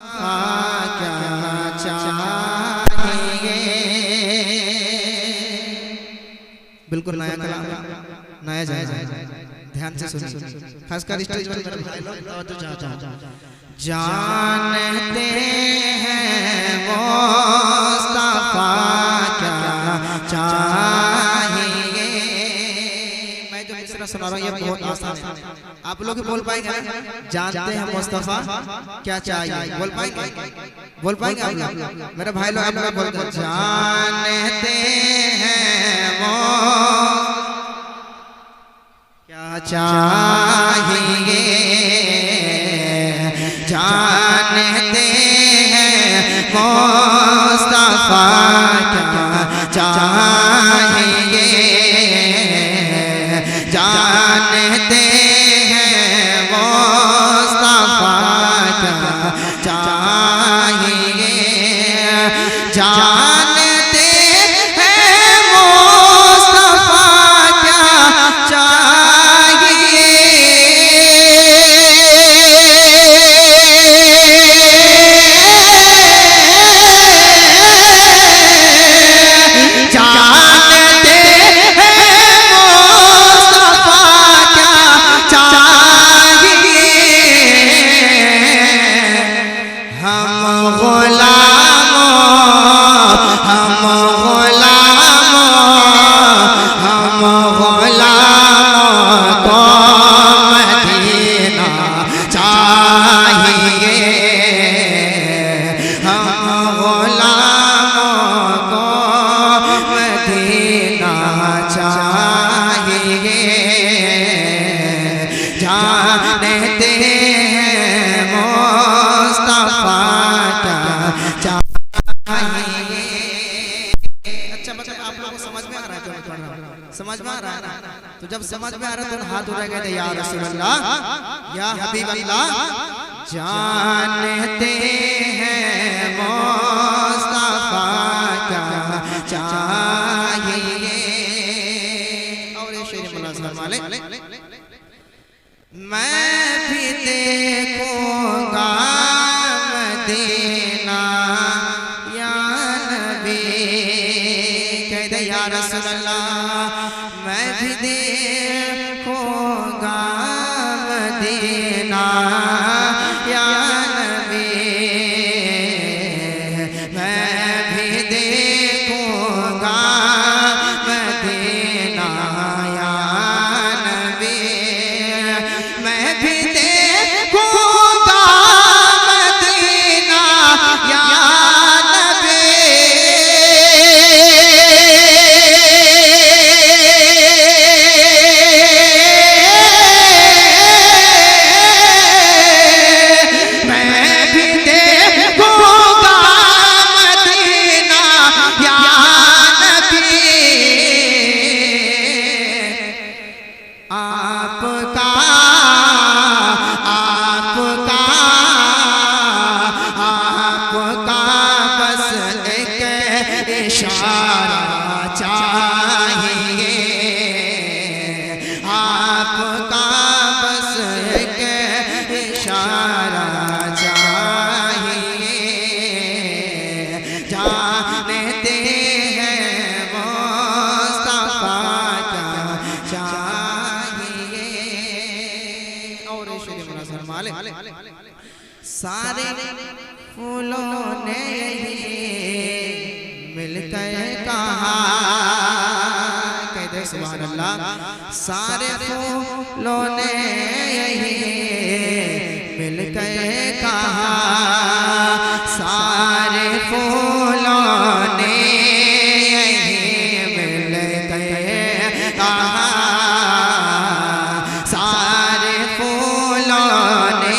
क्या चाहिए। बिल्कुल नया कलाम, नया जाए, ध्यान से सुनिए, खासकर स्टेज पर मेरे भाई लोग तवज्जो चाहता हूं। जानते हैं मुस्तफा क्या चाहिए। मैं जो मिसरा सुना रहा हूं ये बहुत आसान है, आप लोग भी बोल पाएंगे ना? जानते हैं मुस्तफा क्या चाहिए, बोल पाएंगे? बोल पाएंगे आप लोग? मेरे भाई लोग आप लोग बोलते, जानते हैं क्या चाहिए, जानते हैं मुस्तफा क्या चाहिए, जानते हैं मुस्तफा क्या चाहिए, जानते हैं मुस्तफा क्या चाहिए। जानते हैं मुस्तफा क्या चाहिए। अच्छा मतलब आप लोगों को समझ में आ रहा है जो मैं पढ़ रहा हूं? समझ में आ रहा है ना? तो जब समझ में आ रहा है तो हाथ उठा के या रसूल अल्लाह या हबीब अल्लाह, जानते हैं मुस्तफा क्या चाहिए। और ये शेर मुलाज़म वाले, मैं भी देखूंगा मदीना या नबी, कह दे या रसूल अल्लाह, मैं भी देखूंगा मदीना या नबी, मैं भी देखूंगा मदीना या नबी, मैं भी देखूंगा मदीना या नबी। मैं भी देखूंगा मदीना या नबी, आपका बस एक इशारा चाहिए, आपका बस एक इशारा चाहिए, जानते हैं मुस्तफा क्या चाहिए। और सारे फूलों ने मिलकर कहा, कहते सुभान अल्लाह, सारे फूलों ने मिलकर कहा, सारे फूलों ने मिलकर कहा, सारे फूलों ने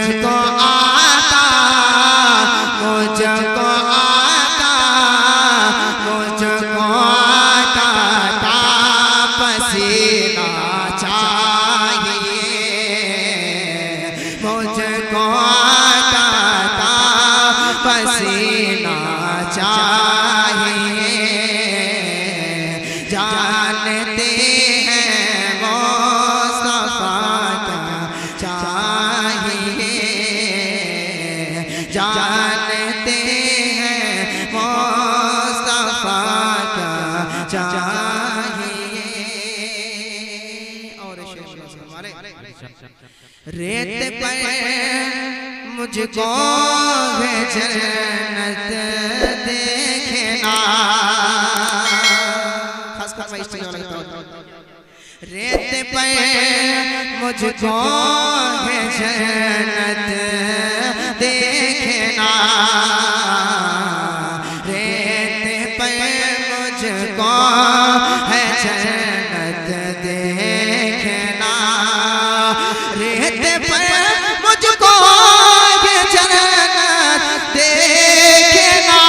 मुझको आता, मुझको आता, मुझको आता था पसीना चाहिए, मुझको आता था पसीना चाहिए। जानते हैं मुस्तफा क्या चाहिए, जानते हैं मुस्तफा क्या चाहिए। और रेत पर मुझको है जन्नत देखना, रेत पे मुझको है जन्नत देखना, रेत पे मुझको है जन्नत देखना, रेत पे मुझको है जन्नत देखना।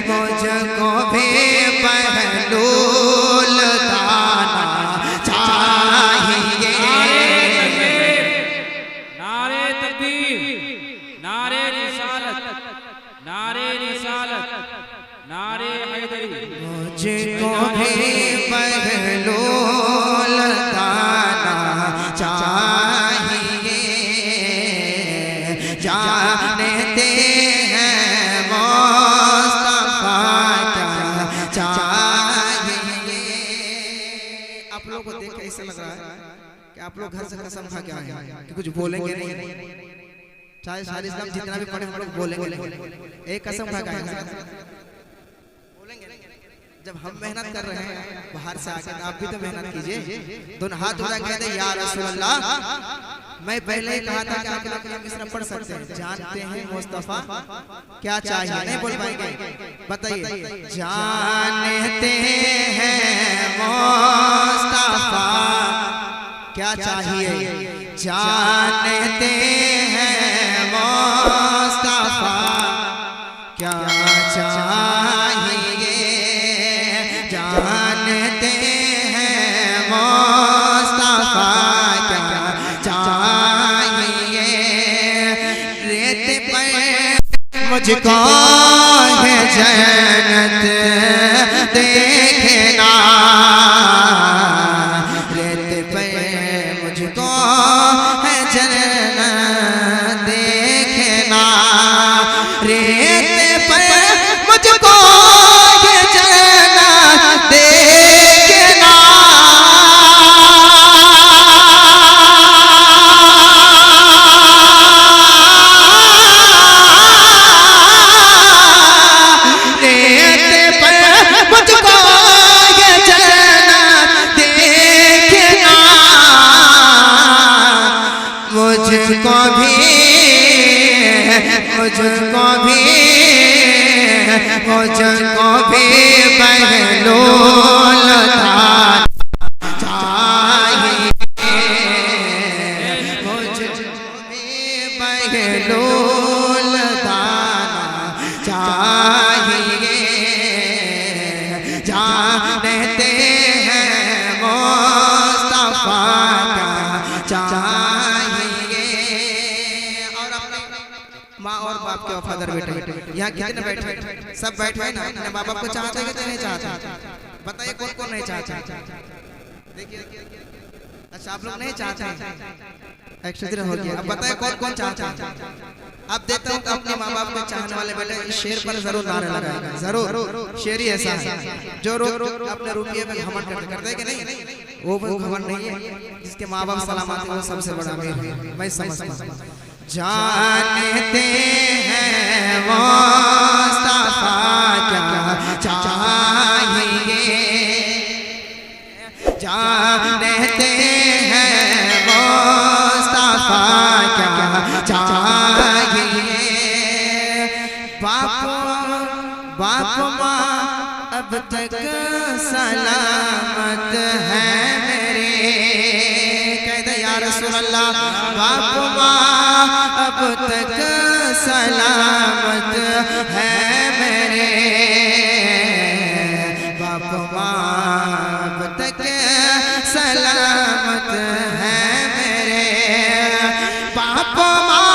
मुझको भी बहलूल दाना चाहिए। नारे तकबीर, नारे रिसालत, नारे रिसालत, नारे हैदरी। मुझको भी बहलूल दाना चाहिए, जानते आप लोग को देख के ऐसा लग रहा है कि आप लोग घर से कसम खा के आए हैं कि कुछ बोलेंगे नहीं, चाहे सारे इस्लाम जितना भी पढ़े हम लोग बोलेंगे नहीं, एक कसम खा के आए हैं बोलेंगे। जब हम मेहनत कर रहे हैं बाहर से आके, आप भी तो मेहनत कीजिए, दोनों हाथ उठा के कहते या रसूल अल्लाह। मैं पहले ही कहा था कि आप लोग इस तरह पढ़ सकते हैं, जानते हैं मुस्तफा क्या चाहिए, नहीं बोल पाएंगे, बताइए। जानते हैं मुस्तफा क्या चाहिए, जानते हैं मुस्तफा क्या चाहिए, जानते हैं मुस्तफा क्या चाहिए। रेत पर मुझको है जन्नत देखना, रेत पर मुझको है जन्नत देखना, रेत पर मुझको है जन्नत देखना। मुझको भी, मुझको भी, मुझको भी बहलूल दाना चाहिए, मुझको भी बहलूल दाना चाहिए। जानते हैं मुस्तफा क्या चाहिए। और अपने माँ और बाप के वफादार बेटे यहाँ कितने बैठे, सब बैठे हैं ना, अपने माँ बाप को चाहते हैं कि नहीं चाहते, बताइए कौन कौन नहीं चाहते। देखिए अच्छा आप लोग नहीं चाहते, एक्स्ट्रा हो गया, अब बताइए कौन कौन चाहते हैं। अब देता हूँ अपने माँ बाप को चाहने वाले बेटे इस शेर पर जरूर नारे लगाएगा, जरूर। शेर ही ऐसा है जो अपने रुपये में घमंड करते हैं कि नहीं, वो घमंड नहीं है, जिसके माँ बाप सलामत है वो सबसे बड़ा अमीर है, मैं समझता हूँ। जानते हैं मुस्तफा क्या चाहिए, जानते हैं मुस्तफा क्या चाहिए। बाप माँ अब तक सलामत है मेरे, कह दे या रसूल अल्लाह। बाप माँ अब तक सलामत है मेरे, बाप माँ अब तक सलामत है मेरे, बाप माँ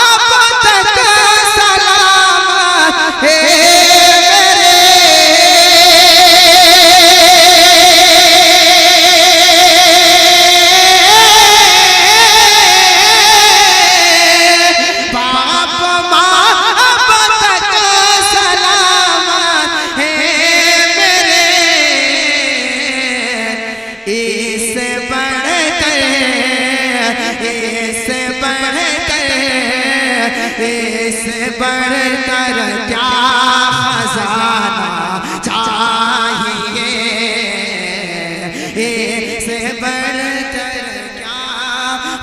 अब तक सलामत है। इससे बढ़कर क्या खजाना चाहिए, इससे बढ़कर क्या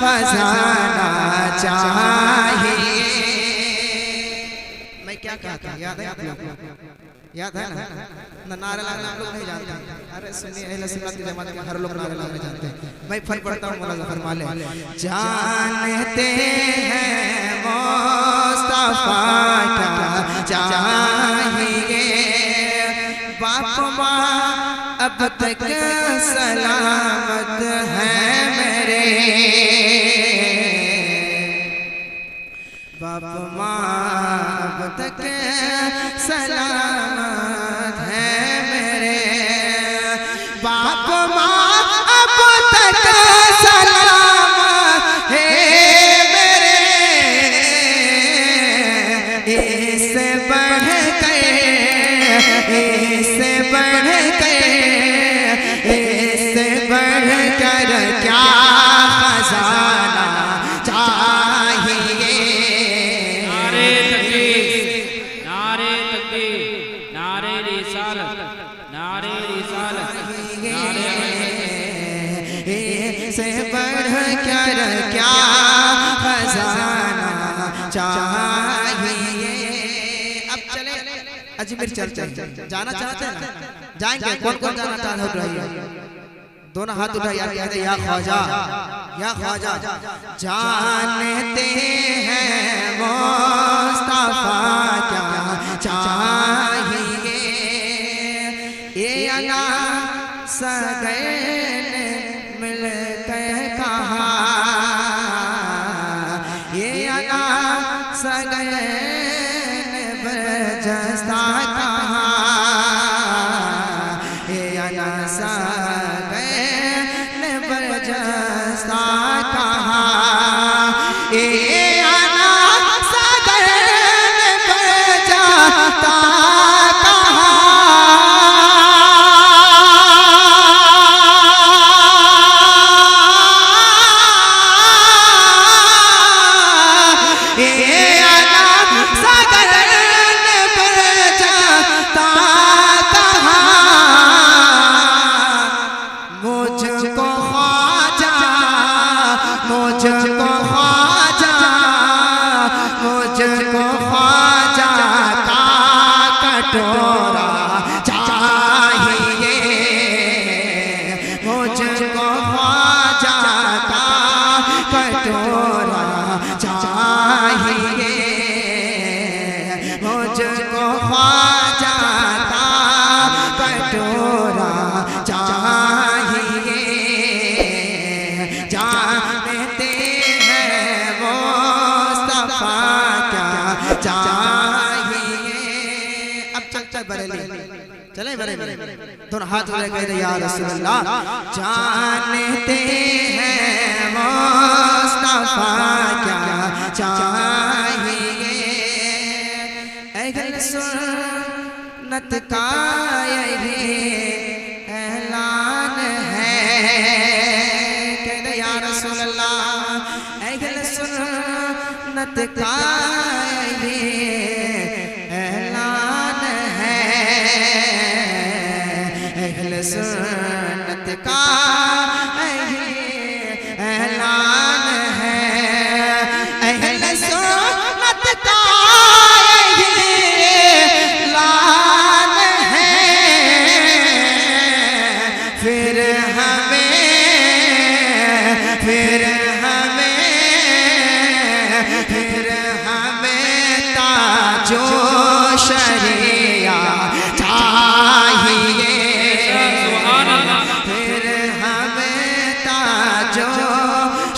खजाना चाहिए। मैं क्या कहा था, याद है आप लोग को? याद है ना? नारे लगाना आप लोग नहीं जानते। अरे सुनिए, अहले सुन्नत की जमात के हर लोग नारे लगाने जानते हैं। मैं फर्क पड़ता हूँ, मौला फरमा ले। जानते हैं मुस्तफा क्या चाहिए, बाप माँ अब तक सलामत है मेरे, बाप माँ अब तक सलामत है मेरे, बाप माँ अब तक सलामत है मेरे। इससे बढ़ गए, इससे बढ़ गए, इससे बढ़ कर क्या खजाना चाहिए। नारे तकबीर, नारे तकबीर, नारे रिसालत, नारे रिसालत, से बढ़ कर क्या खजाना चाहिए। अब चले अजमेर चलते हैं। जाना चाहते हैं ना? जाएंगे। कौन कौन जाना चाहते हैं? दोनों हाथ उठाइए, कहते या ख्वाजा, या ख्वाजा। जानते हैं मुस्तफा क्या चाहिए, ये अना सगैन मिलकर कहा, ये अना सगैन बरजस्ता कहा, ये अना सगैन बरजस्ता कहा, ये अना सगैन बरजस्ता कटोरा चाहिए, मुझको ख्वाजा का कटोरा चाहिए, मुझको ख्वाजा का कटोरा चाहिए। जानते हैं मुस्तफा क्या चाहिए। अब चलते बरेली, चले बरेली, दोनों हाथ उठा के या रसूल अल्लाह। जानते हैं मुस्तफा क्या चाहिए, अहले सुन्नत का यही ऐलान है, कहते या रसूल अल्लाह। अहले सुन्नत सुन्नत का ये ऐलान है, अहले सुन्नत का ये ऐलान है, अहले सुन्नत का ये ऐलान है। फिर हमें ताजो शरिया चाहिए, फिर हमें ताजो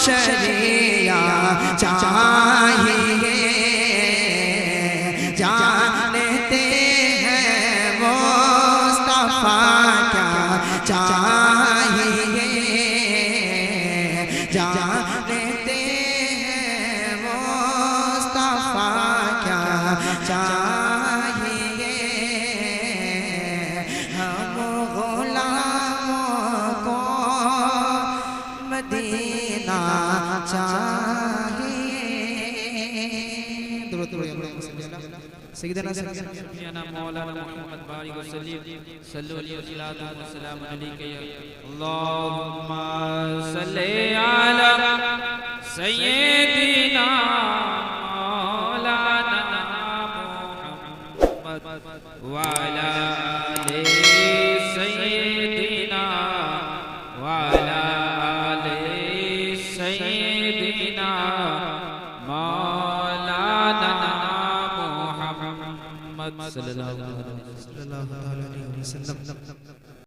शरिया चाहिए। जानते हैं मुस्तफा क्या चाहिए, जानते हैं मुस्तफा क्या चाहिए। हम गुलामों को मदीना चाहिए। सैयदना मौलाना मोहम्मद बारिक वसल्लम सल्लल्लाहु अलैहि वसल्लम अल्लाहुम्मा सल्ली अला सय्यिदिना मौलाना मुहम्मद व अला आलि सय्यिदिना व अला आलि सय्यिदिना मौलाना मुहम्मद सल्लल्लाहु अलैहि वसल्लम।